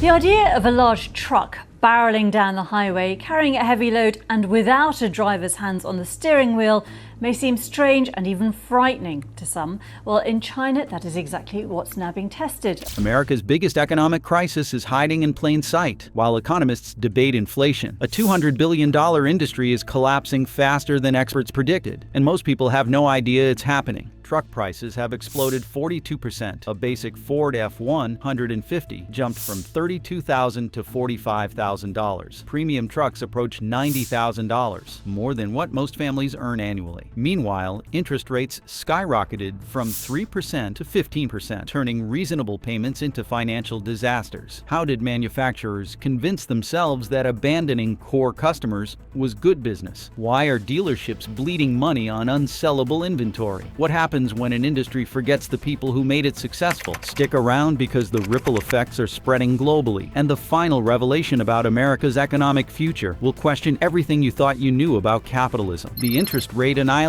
The idea of a large truck barreling down the highway, carrying a heavy load and without a driver's hands on the steering wheel may seem strange and even frightening to some. Well, in China, that is exactly what's now being tested. America's biggest economic crisis is hiding in plain sight. While economists debate inflation, a $200 billion industry is collapsing faster than experts predicted, and most people have no idea it's happening. Truck prices have exploded 42%. A basic Ford F-150 jumped from $32,000 to $45,000. Premium trucks approach $90,000, more than what most families earn annually. Meanwhile, interest rates skyrocketed from 3% to 15%, turning reasonable payments into financial disasters. How did manufacturers convince themselves that abandoning core customers was good business? Why are dealerships bleeding money on unsellable inventory? What happens when an industry forgets the people who made it successful? Stick around because the ripple effects are spreading globally, and the final revelation about America's economic future will question everything you thought you knew about capitalism. The interest rate annihilation.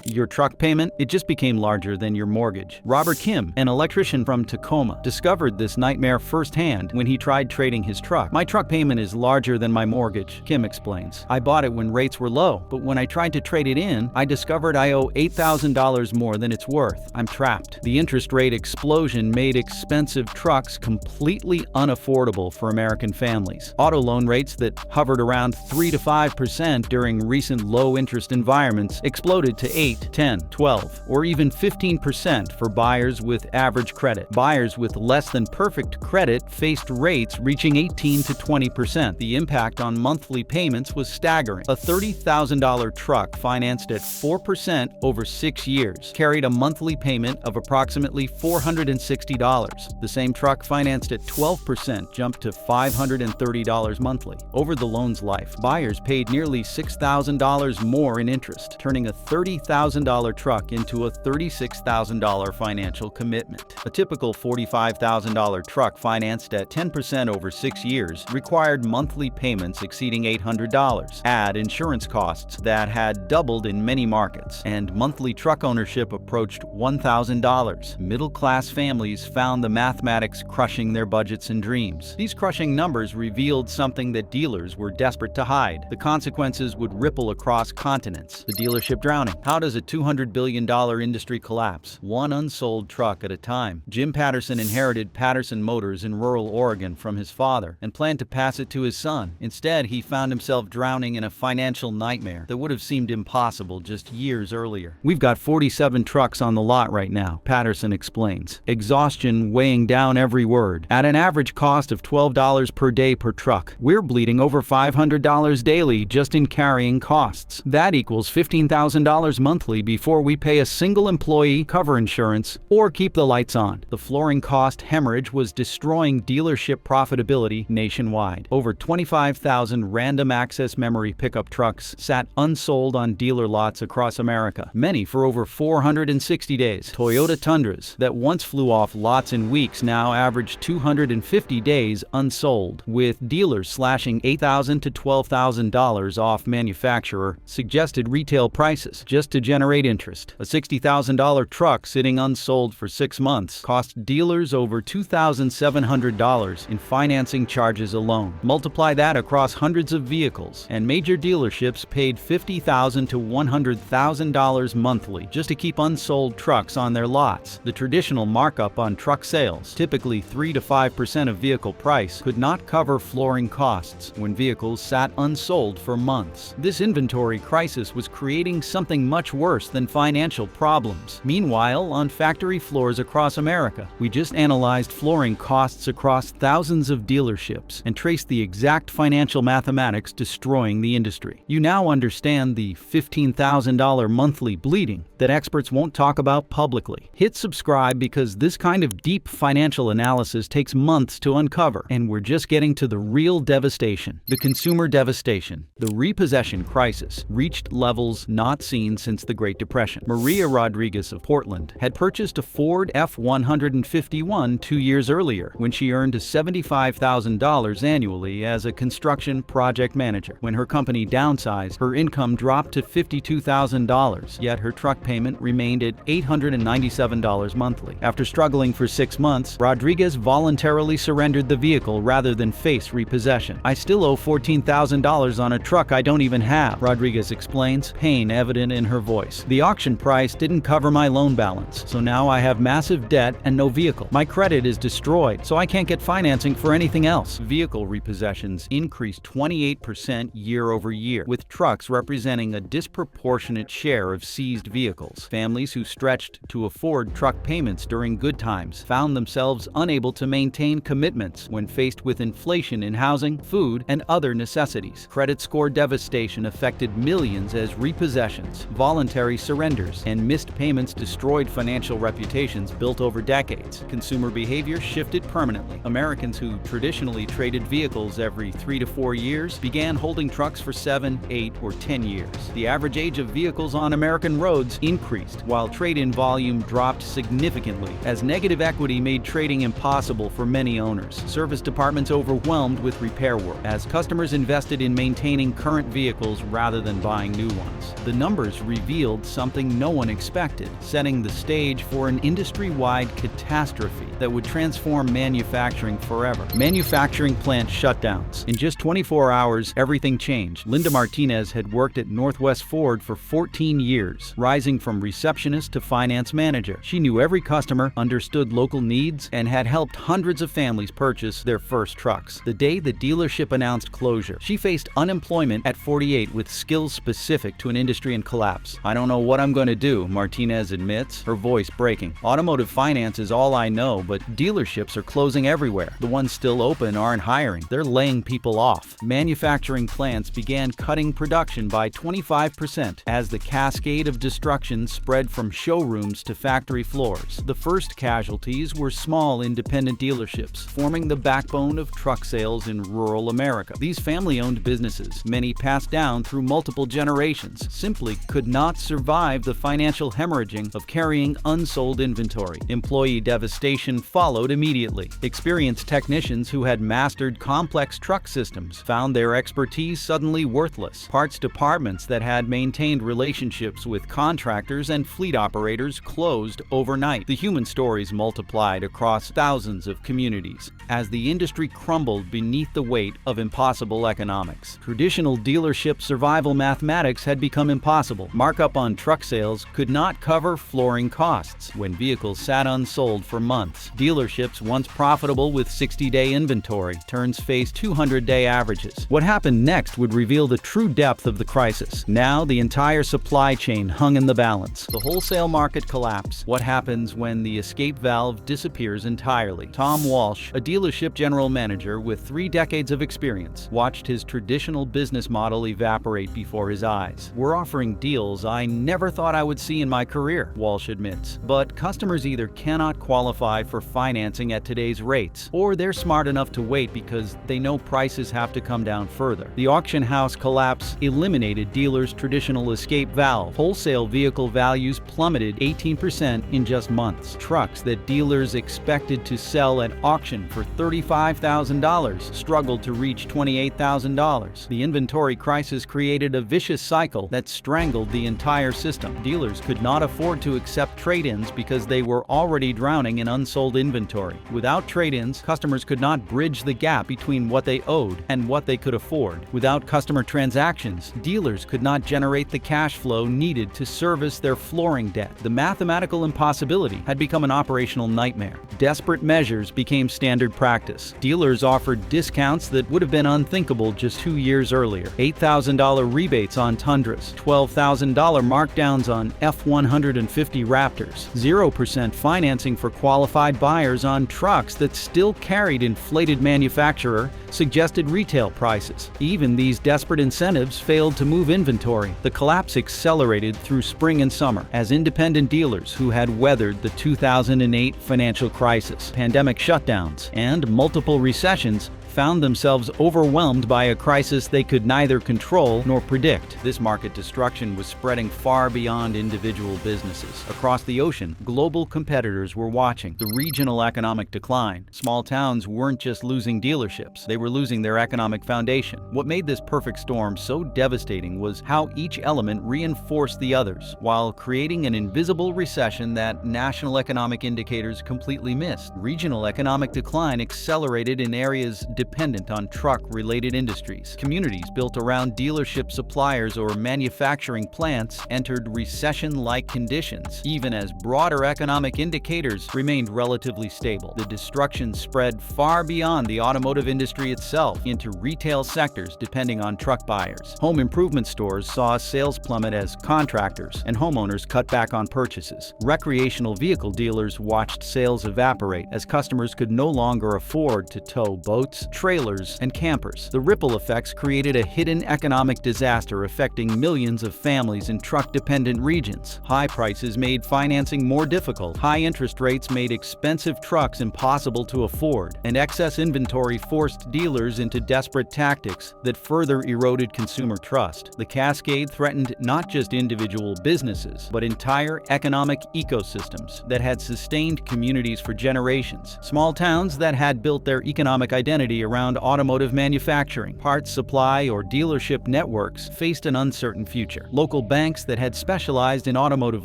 Your truck payment, it just became larger than your mortgage. Robert Kim, an electrician from Tacoma, discovered this nightmare firsthand when he tried trading his truck. "My truck payment is larger than my mortgage," Kim explains. "I bought it when rates were low, but when I tried to trade it in, I discovered I owe $8,000 more than it's worth. I'm trapped." The interest rate explosion made expensive trucks completely unaffordable for American families. Auto loan rates that hovered around 3 to 5% during recent low-interest environments exploded to 8, 10, 12, or even 15% for buyers with average credit. Buyers with less than perfect credit faced rates reaching 18 to 20%. The impact on monthly payments was staggering. A $30,000 truck financed at 4% over 6 years carried a monthly payment of approximately $460. The same truck financed at 12% jumped to $530 monthly. Over the loan's life, buyers paid nearly $6,000 more in interest, turning a $30,000 truck into a $36,000 financial commitment. A typical $45,000 truck financed at 10% over 6 years required monthly payments exceeding $800. Add insurance costs that had doubled in many markets, and monthly truck ownership approached $1,000. Middle-class families found the mathematics crushing their budgets and dreams. These crushing numbers revealed something that dealers were desperate to hide. The consequences would ripple across continents. The dealership drowning. How does a $200 billion industry collapse? One unsold truck at a time. Jim Patterson inherited Patterson Motors in rural Oregon from his father and planned to pass it to his son. Instead, he found himself drowning in a financial nightmare that would have seemed impossible just years earlier. "We've got 47 trucks on the lot right now," Patterson explains, exhaustion weighing down every word. "At an average cost of $12 per day per truck, we're bleeding over $500 daily just in carrying costs. That equals $15,000 monthly before we pay a single employee, cover insurance, or keep the lights on." The flooring cost hemorrhage was destroying dealership profitability nationwide. Over 25,000 random access memory pickup trucks sat unsold on dealer lots across America, many for over 460 days. Toyota Tundras that once flew off lots in weeks now average 250 days unsold, with dealers slashing $8,000 to $12,000 off manufacturer suggested retail prices just to generate interest. A $60,000 truck sitting unsold for 6 months cost dealers over $2,700 in financing charges alone. Multiply that across hundreds of vehicles, and major dealerships paid $50,000 to $100,000 monthly just to keep unsold trucks on their lots. The traditional markup on truck sales, typically 3 to 5% of vehicle price, could not cover flooring costs when vehicles sat unsold for months. This inventory crisis was creating something much worse than financial problems. Meanwhile, on factory floors across America, we just analyzed flooring costs across thousands of dealerships and traced the exact financial mathematics destroying the industry. You now understand the $15,000 monthly bleeding that experts won't talk about publicly. Hit subscribe because this kind of deep financial analysis takes months to uncover, and we're just getting to the real devastation. The consumer devastation. The repossession crisis reached levels not seen since the Great Depression. Maria Rodriguez of Portland had purchased a Ford F-151 2 years earlier when she earned $75,000 annually as a construction project manager. When her company downsized, her income dropped to $52,000, yet her truck payment payment remained at $897 monthly. After struggling for 6 months, Rodriguez voluntarily surrendered the vehicle rather than face repossession. "I still owe $14,000 on a truck I don't even have," Rodriguez explains, pain evident in her voice. "The auction price didn't cover my loan balance, so now I have massive debt and no vehicle. My credit is destroyed, so I can't get financing for anything else." Vehicle repossessions increased 28% year over year, with trucks representing a disproportionate share of seized vehicles. Families who stretched to afford truck payments during good times found themselves unable to maintain commitments when faced with inflation in housing, food, and other necessities. Credit score devastation affected millions as repossessions, voluntary surrenders, and missed payments destroyed financial reputations built over decades. Consumer behavior shifted permanently. Americans who traditionally traded vehicles every 3 to 4 years began holding trucks for 7, 8, or 10 years. The average age of vehicles on American roads increased, while trade-in volume dropped significantly as negative equity made trading impossible for many owners. Service departments overwhelmed with repair work as customers invested in maintaining current vehicles rather than buying new ones. The numbers revealed something no one expected, setting the stage for an industry-wide catastrophe that would transform manufacturing forever. Manufacturing plant shutdowns. In just 24 hours, everything changed. Linda Martinez had worked at Northwest Ford for 14 years, rising from receptionist to finance manager. She knew every customer, understood local needs, and had helped hundreds of families purchase their first trucks. The day the dealership announced closure, she faced unemployment at 48 with skills specific to an industry in collapse. "I don't know what I'm going to do," Martinez admits, her voice breaking. "Automotive finance is all I know, but dealerships are closing everywhere. The ones still open aren't hiring. They're laying people off." Manufacturing plants began cutting production by 25% as the cascade of destruction spread from showrooms to factory floors. The first casualties were small independent dealerships, forming the backbone of truck sales in rural America. These family-owned businesses, many passed down through multiple generations, simply could not survive the financial hemorrhaging of carrying unsold inventory. Employee devastation followed immediately. Experienced technicians who had mastered complex truck systems found their expertise suddenly worthless. Parts departments that had maintained relationships with contractors and fleet operators closed overnight. The human stories multiplied across thousands of communities as the industry crumbled beneath the weight of impossible economics. Traditional dealership survival mathematics had become impossible. Markup on truck sales could not cover flooring costs when vehicles sat unsold for months. Dealerships, once profitable with 60-day inventory, turns faced 200-day averages. What happened next would reveal the true depth of the crisis. Now, the entire supply chain hung in the balance. The wholesale market collapsed. What happens when the escape valve disappears entirely? Tom Walsh, a dealership general manager with 3 decades of experience, watched his traditional business model evaporate before his eyes. "We're offering deals I never thought I would see in my career," Walsh admits. "But customers either cannot qualify for financing at today's rates, or they're smart enough to wait because they know prices have to come down further." The auction house collapse eliminated dealers' traditional escape valve. Wholesale vehicle values plummeted 18% in just months. Trucks that dealers expected to sell at auction for $35,000 struggled to reach $28,000. The inventory crisis created a vicious cycle that strangled the entire system. Dealers could not afford to accept trade-ins because they were already drowning in unsold inventory. Without trade-ins, customers could not bridge the gap between what they owed and what they could afford. Without customer transactions, dealers could not generate the cash flow needed to service their flooring debt. The mathematical impossibility had become an operational nightmare. Desperate measures became standard practice. Dealers offered discounts that would have been unthinkable just 2 years earlier. $8,000 rebates on Tundras, $12,000 markdowns on F-150 Raptors, 0% financing for qualified buyers on trucks that still carried inflated manufacturer suggested retail prices. Even these desperate incentives failed to move inventory. The collapse accelerated through spring and summer as independent dealers who had weathered the 2008 financial crisis, pandemic shutdowns, and multiple recessions found themselves overwhelmed by a crisis they could neither control nor predict. This market destruction was spreading far beyond individual businesses. Across the ocean, global competitors were watching the regional economic decline. Small towns weren't just losing dealerships, they were losing their economic foundation. What made this perfect storm so devastating was how each element reinforced the others, while creating an invisible recession that national economic indicators completely missed. Regional economic decline accelerated in areas dependent on truck-related industries. Communities built around dealership suppliers or manufacturing plants entered recession-like conditions, even as broader economic indicators remained relatively stable. The destruction spread far beyond the automotive industry itself into retail sectors depending on truck buyers. Home improvement stores saw sales plummet as contractors and homeowners cut back on purchases. Recreational vehicle dealers watched sales evaporate as customers could no longer afford to tow boats, trailers, and campers. The ripple effects created a hidden economic disaster affecting millions of families in truck-dependent regions. High prices made financing more difficult, high interest rates made expensive trucks impossible to afford, and excess inventory forced dealers into desperate tactics that further eroded consumer trust. The cascade threatened not just individual businesses, but entire economic ecosystems that had sustained communities for generations. Small towns that had built their economic identity around automotive manufacturing, parts supply, or dealership networks faced an uncertain future. Local banks that had specialized in automotive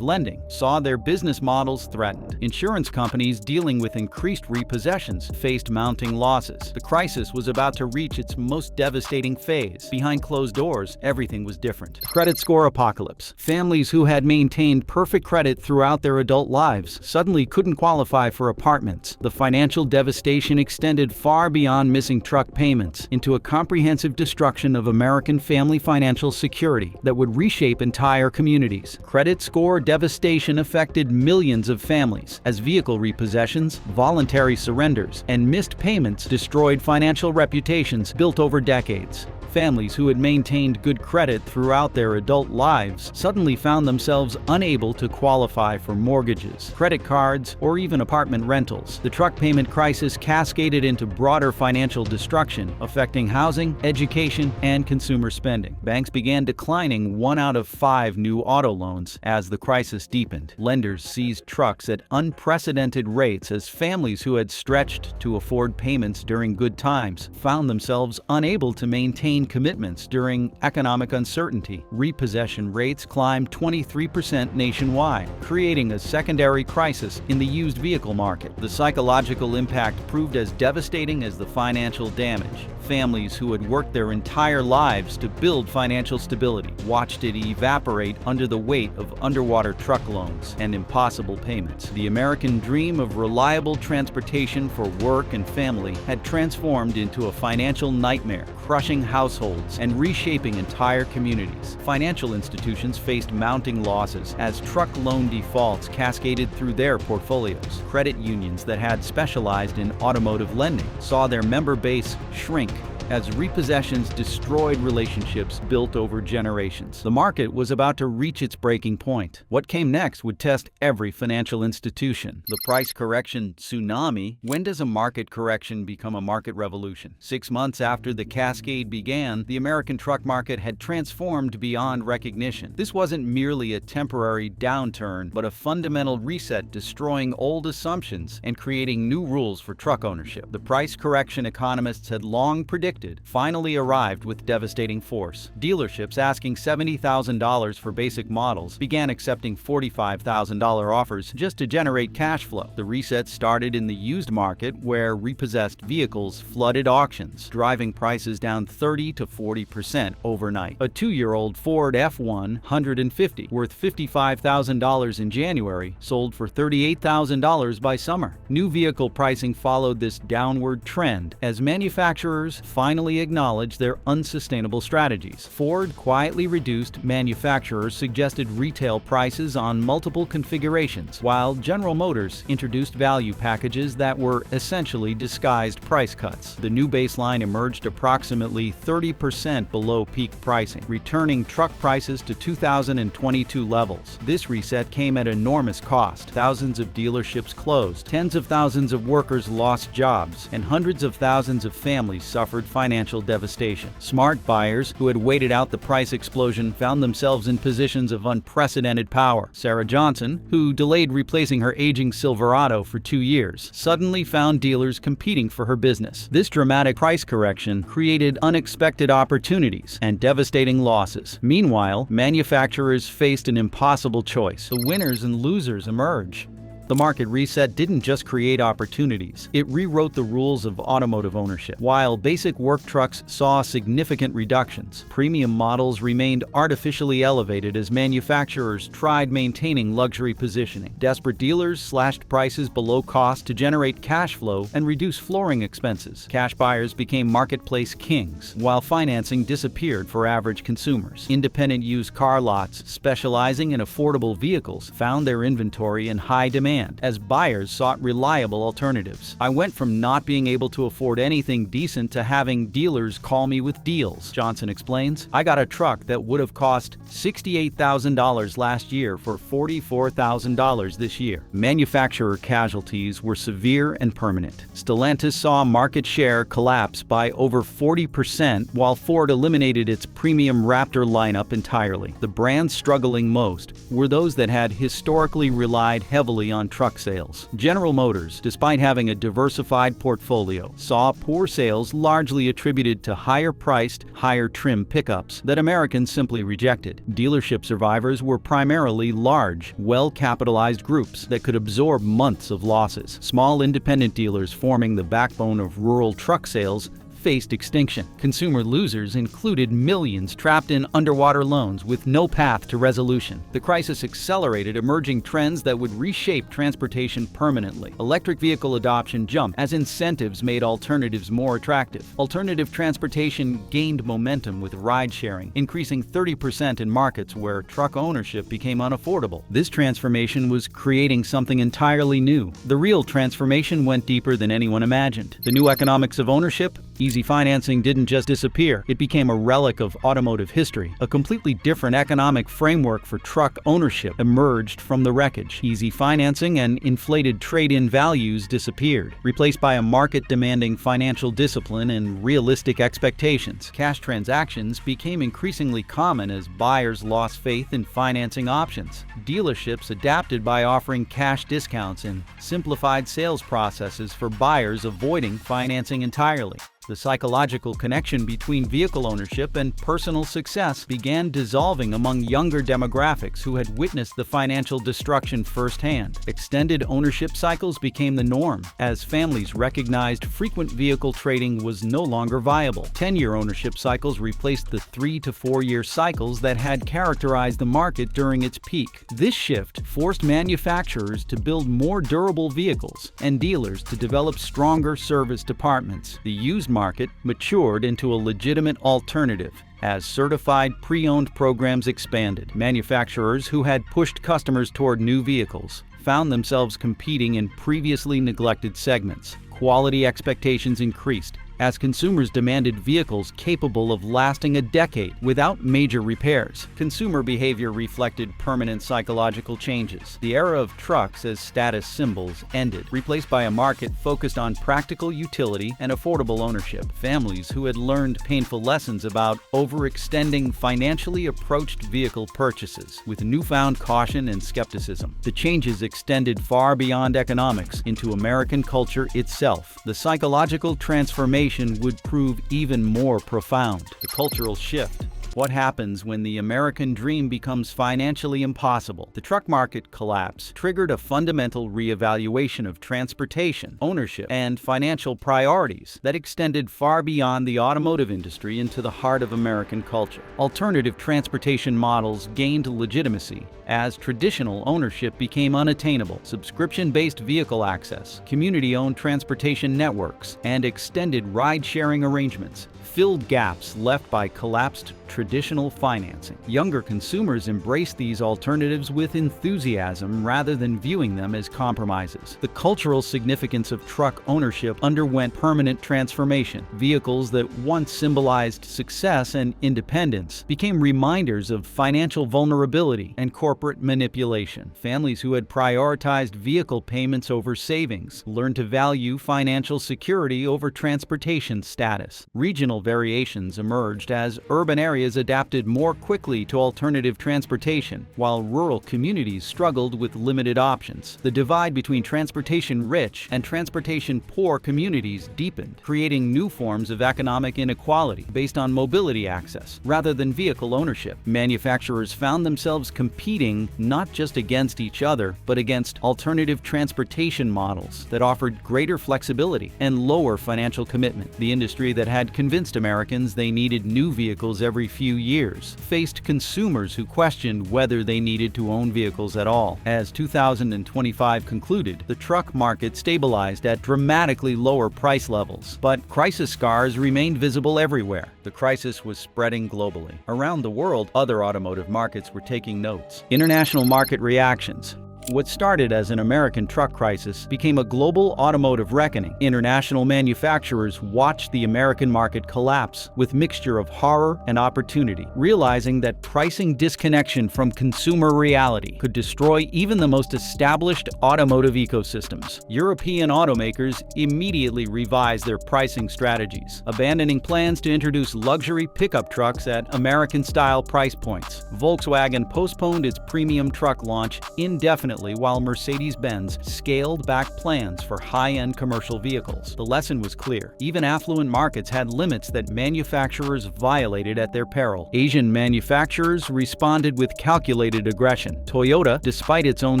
lending saw their business models threatened. Insurance companies dealing with increased repossessions faced mounting losses. The crisis was about to reach its most devastating phase. Behind closed doors, everything was different. Credit score apocalypse. Families who had maintained perfect credit throughout their adult lives suddenly couldn't qualify for apartments. The financial devastation extended far beyond missing truck payments into a comprehensive destruction of American family financial security that would reshape entire communities. Credit score devastation affected millions of families as vehicle repossessions, voluntary surrenders, and missed payments destroyed financial reputations built over decades. Families who had maintained good credit throughout their adult lives suddenly found themselves unable to qualify for mortgages, credit cards, or even apartment rentals. The truck payment crisis cascaded into broader financial destruction, affecting housing, education, and consumer spending. Banks began declining 1 out of 5 new auto loans as the crisis deepened. Lenders seized trucks at unprecedented rates as families who had stretched to afford payments during good times found themselves unable to maintain commitments during economic uncertainty. Repossession rates climbed 23% nationwide, creating a secondary crisis in the used vehicle market. The psychological impact proved as devastating as the financial damage. Families who had worked their entire lives to build financial stability watched it evaporate under the weight of underwater truck loans and impossible payments. The American dream of reliable transportation for work and family had transformed into a financial nightmare, crushing households and reshaping entire communities. Financial institutions faced mounting losses as truck loan defaults cascaded through their portfolios. Credit unions that had specialized in automotive lending saw their member base shrink as repossessions destroyed relationships built over generations. The market was about to reach its breaking point. What came next would test every financial institution. The price correction tsunami. When does a market correction become a market revolution? 6 months after the cascade began, the American truck market had transformed beyond recognition. This wasn't merely a temporary downturn, but a fundamental reset, destroying old assumptions and creating new rules for truck ownership. The price correction economists had long predicted finally arrived with devastating force. Dealerships asking $70,000 for basic models began accepting $45,000 offers just to generate cash flow. The reset started in the used market, where repossessed vehicles flooded auctions, driving prices down 30 to 40% overnight. A 2-year-old Ford F-150, worth $55,000 in January, sold for $38,000 by summer. New vehicle pricing followed this downward trend as manufacturers finally finally acknowledged their unsustainable strategies. Ford quietly reduced manufacturers' suggested retail prices on multiple configurations, while General Motors introduced value packages that were essentially disguised price cuts. The new baseline emerged approximately 30% below peak pricing, returning truck prices to 2022 levels. This reset came at enormous cost. Thousands of dealerships closed, tens of thousands of workers lost jobs, and hundreds of thousands of families suffered financial devastation. Smart buyers who had waited out the price explosion found themselves in positions of unprecedented power. Sarah Johnson, who delayed replacing her aging Silverado for 2 years, suddenly found dealers competing for her business. This dramatic price correction created unexpected opportunities and devastating losses. Meanwhile, manufacturers faced an impossible choice. The winners and losers emerge. The market reset didn't just create opportunities, it rewrote the rules of automotive ownership. While basic work trucks saw significant reductions, premium models remained artificially elevated as manufacturers tried maintaining luxury positioning. Desperate dealers slashed prices below cost to generate cash flow and reduce flooring expenses. Cash buyers became marketplace kings, while financing disappeared for average consumers. Independent used car lots specializing in affordable vehicles found their inventory in high demand as buyers sought reliable alternatives. I went from not being able to afford anything decent to having dealers call me with deals, Johnson explains. I got a truck that would have cost $68,000 last year for $44,000 this year. Manufacturer casualties were severe and permanent. Stellantis saw market share collapse by over 40%, while Ford eliminated its premium Raptor lineup entirely. The brands struggling most were those that had historically relied heavily on truck sales. General Motors, despite having a diversified portfolio, saw poor sales largely attributed to higher-priced, higher-trim pickups that Americans simply rejected. Dealership survivors were primarily large, well-capitalized groups that could absorb months of losses. Small independent dealers forming the backbone of rural truck sales faced extinction. Consumer losers included millions trapped in underwater loans with no path to resolution. The crisis accelerated emerging trends that would reshape transportation permanently. Electric vehicle adoption jumped as incentives made alternatives more attractive. Alternative transportation gained momentum with ride-sharing, increasing 30% in markets where truck ownership became unaffordable. This transformation was creating something entirely new. The real transformation went deeper than anyone imagined. The new economics of ownership. Easy financing didn't just disappear, it became a relic of automotive history. A completely different economic framework for truck ownership emerged from the wreckage. Easy financing and inflated trade-in values disappeared, replaced by a market demanding financial discipline and realistic expectations. Cash transactions became increasingly common as buyers lost faith in financing options. Dealerships adapted by offering cash discounts and simplified sales processes for buyers avoiding financing entirely. The psychological connection between vehicle ownership and personal success began dissolving among younger demographics who had witnessed the financial destruction firsthand. Extended ownership cycles became the norm, as families recognized frequent vehicle trading was no longer viable. 10-year ownership cycles replaced the 3 to 4-year cycles that had characterized the market during its peak. This shift forced manufacturers to build more durable vehicles and dealers to develop stronger service departments. The used market matured into a legitimate alternative as certified pre-owned programs expanded. Manufacturers who had pushed customers toward new vehicles found themselves competing in previously neglected segments. Quality expectations increased as consumers demanded vehicles capable of lasting a decade without major repairs. Consumer behavior reflected permanent psychological changes. The era of trucks as status symbols ended, replaced by a market focused on practical utility and affordable ownership. Families who had learned painful lessons about overextending financially approached vehicle purchases with newfound caution and skepticism. The changes extended far beyond economics into American culture itself. The psychological transformation would prove even more profound. The cultural shift. What happens when the American dream becomes financially impossible? The truck market collapse triggered a fundamental reevaluation of transportation, ownership, and financial priorities that extended far beyond the automotive industry into the heart of American culture. Alternative transportation models gained legitimacy as traditional ownership became unattainable. Subscription-based vehicle access, community-owned transportation networks, and extended ride-sharing arrangements filled gaps left by collapsed traditional financing. Younger consumers embraced these alternatives with enthusiasm rather than viewing them as compromises. The cultural significance of truck ownership underwent permanent transformation. Vehicles that once symbolized success and independence became reminders of financial vulnerability and corporate manipulation. Families who had prioritized vehicle payments over savings learned to value financial security over transportation status. Regional variations emerged as urban areas adapted more quickly to alternative transportation, while rural communities struggled with limited options. The divide between transportation-rich and transportation-poor communities deepened, creating new forms of economic inequality based on mobility access rather than vehicle ownership. Manufacturers found themselves competing not just against each other, but against alternative transportation models that offered greater flexibility and lower financial commitment. The industry that had convinced Americans they needed new vehicles every few years faced consumers who questioned whether they needed to own vehicles at all. As 2025 concluded, the truck market stabilized at dramatically lower price levels, but crisis scars remained visible everywhere. The crisis was spreading globally. Around the world, other automotive markets were taking notes. International market reactions. What started as an American truck crisis became a global automotive reckoning. International manufacturers watched the American market collapse with mixture of horror and opportunity, realizing that pricing disconnection from consumer reality could destroy even the most established automotive ecosystems. European automakers immediately revised their pricing strategies, abandoning plans to introduce luxury pickup trucks at American-style price points. Volkswagen postponed its premium truck launch indefinitely, while Mercedes-Benz scaled back plans for high-end commercial vehicles. The lesson was clear. Even affluent markets had limits that manufacturers violated at their peril. Asian manufacturers responded with calculated aggression. Toyota, despite its own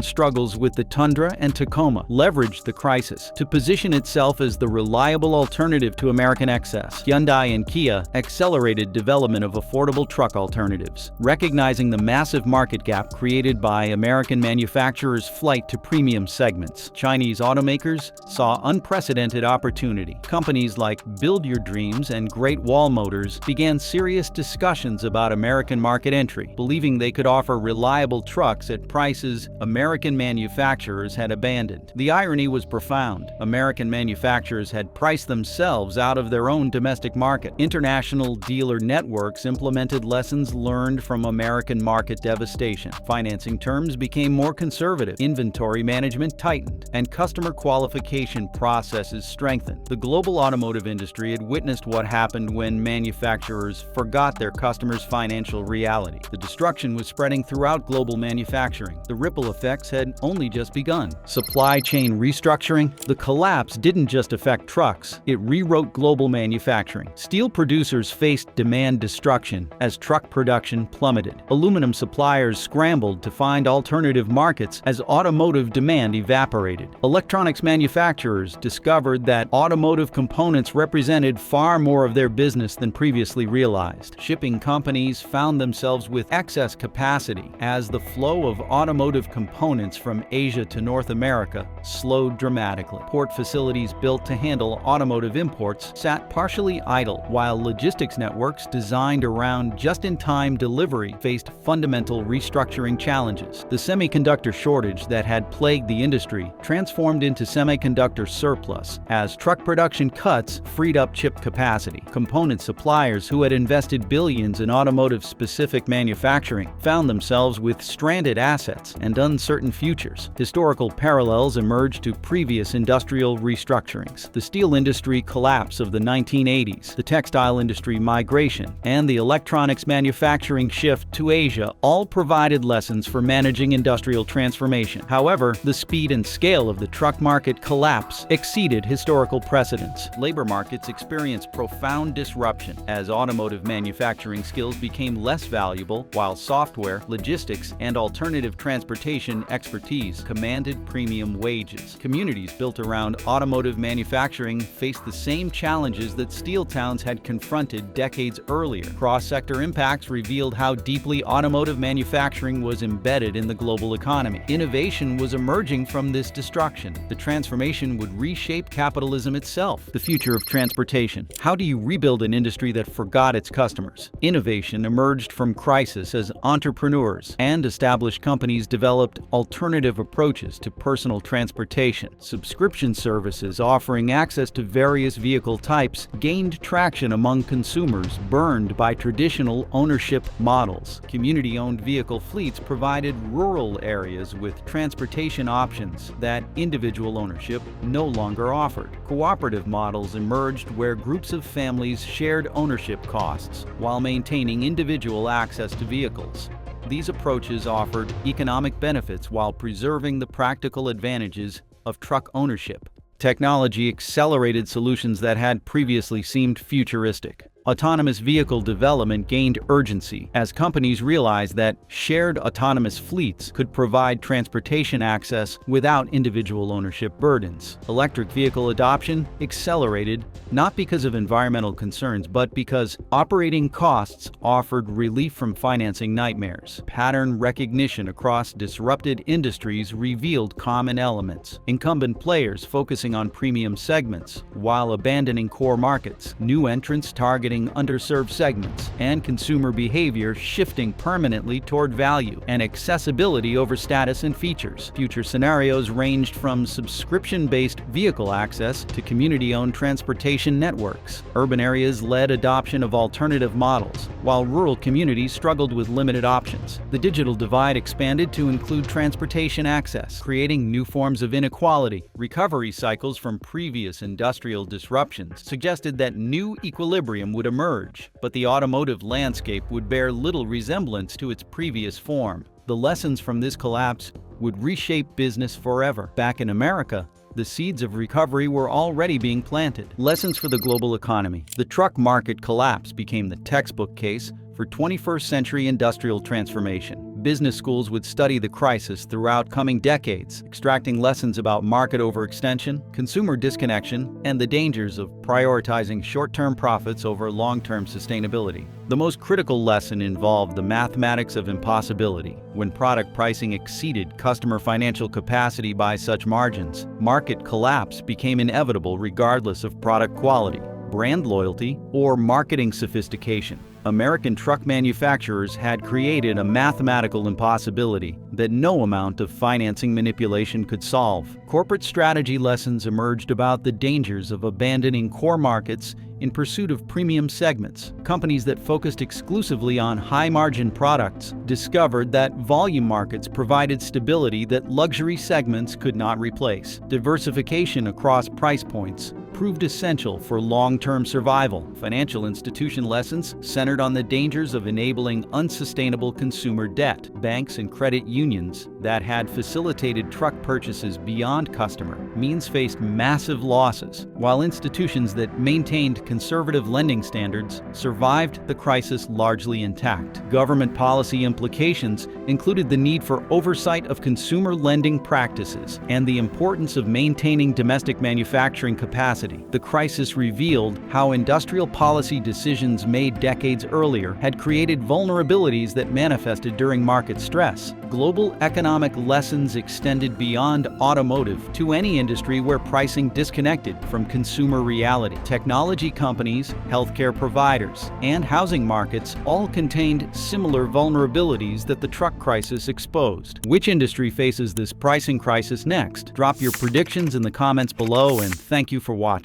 struggles with the Tundra and Tacoma, leveraged the crisis to position itself as the reliable alternative to American excess. Hyundai and Kia accelerated development of affordable truck alternatives, recognizing the massive market gap created by American manufacturers' flight to premium segments. Chinese automakers saw unprecedented opportunity. Companies like Build Your Dreams and Great Wall Motors began serious discussions about American market entry, believing they could offer reliable trucks at prices American manufacturers had abandoned. The irony was profound. American manufacturers had priced themselves out of their own domestic market. International dealer networks implemented lessons learned from American market devastation. Financing terms became more conservative, inventory management tightened, and customer qualification processes strengthened. The global automotive industry had witnessed what happened when manufacturers forgot their customers' financial reality. The destruction was spreading throughout global manufacturing. The ripple effects had only just begun. Supply chain restructuring. The collapse didn't just affect trucks, it rewrote global manufacturing. Steel producers faced demand destruction as truck production plummeted. Aluminum suppliers scrambled to find alternative markets as automotive demand evaporated. Electronics manufacturers discovered that automotive components represented far more of their business than previously realized. Shipping companies found themselves with excess capacity as the flow of automotive components from Asia to North America slowed dramatically. Port facilities built to handle automotive imports sat partially idle, while logistics networks designed around just-in-time delivery faced fundamental restructuring challenges. The semiconductor shortage that had plagued the industry transformed into semiconductor surplus as truck production cuts freed up chip capacity. Component suppliers who had invested billions in automotive-specific manufacturing found themselves with stranded assets and uncertain futures. Historical parallels emerged to previous industrial restructurings. The steel industry collapse of the 1980s, the textile industry migration, and the electronics manufacturing shift to Asia all provided lessons for managing industrial transformation. transformation. However, the speed and scale of the truck market collapse exceeded historical precedents. Labor markets experienced profound disruption as automotive manufacturing skills became less valuable, while software, logistics, and alternative transportation expertise commanded premium wages. Communities built around automotive manufacturing faced the same challenges that steel towns had confronted decades earlier. Cross-sector impacts revealed how deeply automotive manufacturing was embedded in the global economy. Innovation was emerging from this destruction. The transformation would reshape capitalism itself. The future of transportation. How do you rebuild an industry that forgot its customers? Innovation emerged from crisis as entrepreneurs and established companies developed alternative approaches to personal transportation. Subscription services offering access to various vehicle types gained traction among consumers burned by traditional ownership models. Community-owned vehicle fleets provided rural areas with transportation options that individual ownership no longer offered. Cooperative models emerged where groups of families shared ownership costs while maintaining individual access to vehicles. These approaches offered economic benefits while preserving the practical advantages of truck ownership. Technology accelerated solutions that had previously seemed futuristic. Autonomous vehicle development gained urgency as companies realized that shared autonomous fleets could provide transportation access without individual ownership burdens. Electric vehicle adoption accelerated not because of environmental concerns, but because operating costs offered relief from financing nightmares. Pattern recognition across disrupted industries revealed common elements. Incumbent players focusing on premium segments while abandoning core markets. New entrants targeting underserved segments, and consumer behavior shifting permanently toward value and accessibility over status and features. Future scenarios ranged from subscription-based vehicle access to community-owned transportation networks. Urban areas led adoption of alternative models, while rural communities struggled with limited options. The digital divide expanded to include transportation access, creating new forms of inequality. Recovery cycles from previous industrial disruptions suggested that new equilibrium would emerge, but the automotive landscape would bear little resemblance to its previous form. The lessons from this collapse would reshape business forever. Back in America, the seeds of recovery were already being planted. Lessons for the global economy. The truck market collapse became the textbook case for 21st century industrial transformation. Business schools would study the crisis throughout coming decades, extracting lessons about market overextension, consumer disconnection, and the dangers of prioritizing short-term profits over long-term sustainability. The most critical lesson involved the mathematics of impossibility. When product pricing exceeded customer financial capacity by such margins, market collapse became inevitable regardless of product quality, brand loyalty, or marketing sophistication. American truck manufacturers had created a mathematical impossibility that no amount of financing manipulation could solve. Corporate strategy lessons emerged about the dangers of abandoning core markets in pursuit of premium segments. Companies that focused exclusively on high-margin products discovered that volume markets provided stability that luxury segments could not replace. Diversification across price points proved essential for long-term survival. Financial institution lessons centered on the dangers of enabling unsustainable consumer debt. Banks and credit unions that had facilitated truck purchases beyond customer means faced massive losses, while institutions that maintained conservative lending standards survived the crisis largely intact. Government policy implications included the need for oversight of consumer lending practices and the importance of maintaining domestic manufacturing capacity. The crisis revealed how industrial policy decisions made decades earlier had created vulnerabilities that manifested during market stress. Global economic lessons extended beyond automotive to any industry where pricing disconnected from consumer reality. Technology companies, healthcare providers, and housing markets all contained similar vulnerabilities that the truck crisis exposed. Which industry faces this pricing crisis next? Drop your predictions in the comments below, and thank you for watching.